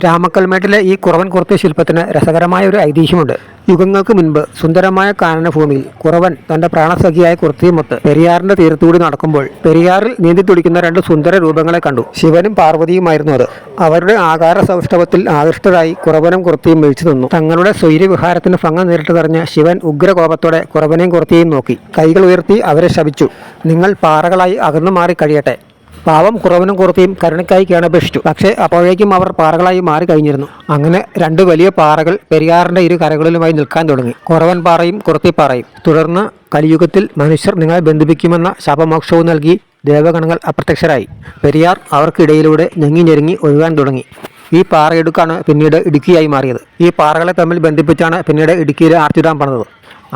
രാമക്കൽമേട്ടിലെ ഈ കുറവൻ കുർത്തി ശില്പത്തിന് രസകരമായ ഒരു ഐതിഹ്യമുണ്ട്. യുഗങ്ങൾക്ക് മുൻപ് സുന്ദരമായ കാനനഭൂമിയിൽ കുറവൻ തന്റെ പ്രാണസഖിയായ കുർത്തിയുമൊത്ത് പെരിയാറിന്റെ തീരത്തൂടി നടക്കുമ്പോൾ പെരിയാറിൽ നീന്തി തുടിക്കുന്ന രണ്ട് സുന്ദര രൂപങ്ങളെ കണ്ടു. ശിവനും പാർവതിയുമായിരുന്നു അത്. അവരുടെ ആകാര സൗഷ്ഠവത്തിൽ ആകൃഷ്ടരായി കുറവനും കുർത്തിയും വീഴ്ച നിന്നു. തങ്ങളുടെ സ്വൈര്യവിഹാരത്തിന് ഭംഗം നേരിട്ട് തെറിഞ്ഞ ശിവൻ ഉഗ്രകോപത്തോടെ കുറവനെയും കുർത്തിയെയും നോക്കി കൈകൾ ഉയർത്തി അവരെ ശപിച്ചു. നിങ്ങൾ പാറകളായി അകന്നു മാറി കഴിയട്ടെ. പാവം കുറവനും കുർത്തിയും കരുണയ്ക്കായി കേണപേക്ഷിച്ചു. പക്ഷേ അപ്പോഴേക്കും അവർ പാറകളായി മാറിക്കഴിഞ്ഞിരുന്നു. അങ്ങനെ രണ്ട് വലിയ പാറകൾ പെരിയാറിന്റെ ഇരു കരകളിലുമായി നിൽക്കാൻ തുടങ്ങി, കുറവൻ പാറയും കുർത്തിപ്പാറയും. തുടർന്ന് കലിയുഗത്തിൽ മനുഷ്യർ നിങ്ങളെ ബന്ധിപ്പിക്കുമെന്ന ശാപമോക്ഷവും നൽകി ദേവഗണങ്ങൾ അപ്രത്യക്ഷരായി. പെരിയാർ അവർക്കിടയിലൂടെ ഞെങ്ങി ഞെരുങ്ങി ഒഴുകാൻ തുടങ്ങി. ഈ പാറയിടുക്കാണ് പിന്നീട് ഇടുക്കിയായി മാറിയത്. ഈ പാറകളെ തമ്മിൽ ബന്ധിപ്പിച്ചാണ് പിന്നീട് ഇടുക്കിയിലെ ആർച്ച് ഡാം പണിതത്.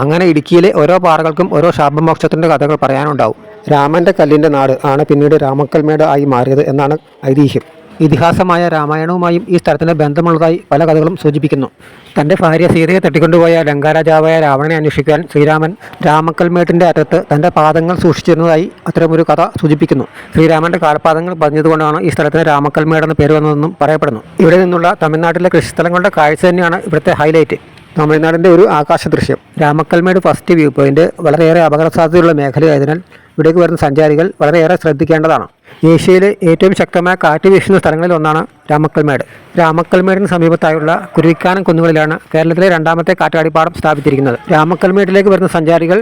അങ്ങനെ ഇടുക്കിയിലെ ഓരോ പാറകൾക്കും ഓരോ ശാപമോക്ഷത്തിൻ്റെ കഥകൾ പറയാനുണ്ടാവും. രാമൻ്റെ കല്ലിൻ്റെ നാട് ആണ് പിന്നീട് രാമക്കൽമേട് ആയി മാറിയത് എന്നാണ് ഐതിഹ്യം. ഇതിഹാസമായ രാമായണവുമായും ഈ സ്ഥലത്തിന് ബന്ധമുള്ളതായി പല കഥകളും സൂചിപ്പിക്കുന്നു. തൻ്റെ ഭാര്യ സീതയെ തട്ടിക്കൊണ്ടുപോയ ലങ്കാരാജാവായ രാവണനെ അന്വേഷിക്കാൻ ശ്രീരാമൻ രാമക്കൽമേട്ടിൻ്റെ അറ്റത്ത് തൻ്റെ പാദങ്ങൾ സൂക്ഷിച്ചിരുന്നതായി അത്തരമൊരു കഥ സൂചിപ്പിക്കുന്നു. ശ്രീരാമൻ്റെ കാൽപാദങ്ങൾ പതിഞ്ഞതുകൊണ്ടാണ് ഈ സ്ഥലത്തിന് രാമക്കൽമേട് എന്ന പേര് വന്നതെന്നും പറയപ്പെടുന്നു. ഇവിടെ നിന്നുള്ള തമിഴ്നാട്ടിലെ കൃഷിസ്ഥലങ്ങളുടെ കാഴ്ച തന്നെയാണ് ഇവിടുത്തെ ഹൈലൈറ്റ്. തമിഴ്നാടിൻ്റെ ഒരു ആകാശ ദൃശ്യം. രാമക്കൽമേട് ഫസ്റ്റ് വ്യൂ പോയിന്റ് വളരെയേറെ അപകട സാധ്യതയുള്ള മേഖലയായതിനാൽ ഇവിടേക്ക് വരുന്ന സഞ്ചാരികൾ വളരെയേറെ ശ്രദ്ധിക്കേണ്ടതാണ്. ഏഷ്യയിലെ ഏറ്റവും ശക്തമായ കാറ്റ് വീശുന്ന സ്ഥലങ്ങളിൽ ഒന്നാണ് രാമക്കൽമേട്. രാമക്കൽമേടിന് സമീപത്തായുള്ള കുരുവിക്കാനം കുന്നുകളിലാണ് കേരളത്തിലെ രണ്ടാമത്തെ കാറ്റാടിപ്പാടം സ്ഥാപിച്ചിരിക്കുന്നത്. രാമക്കൽമേട്ടിലേക്ക് വരുന്ന സഞ്ചാരികൾ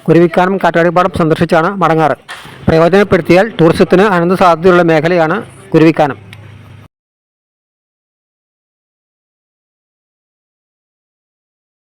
കുരുവിക്കാനം കാറ്റാടിപ്പാടം സന്ദർശിച്ചാണ് മടങ്ങാറ്. പ്രയോജനപ്പെടുത്തിയാൽ ടൂറിസത്തിന് അനന്ത സാധ്യതയുള്ള മേഖലയാണ് കുരുവിക്കാനം.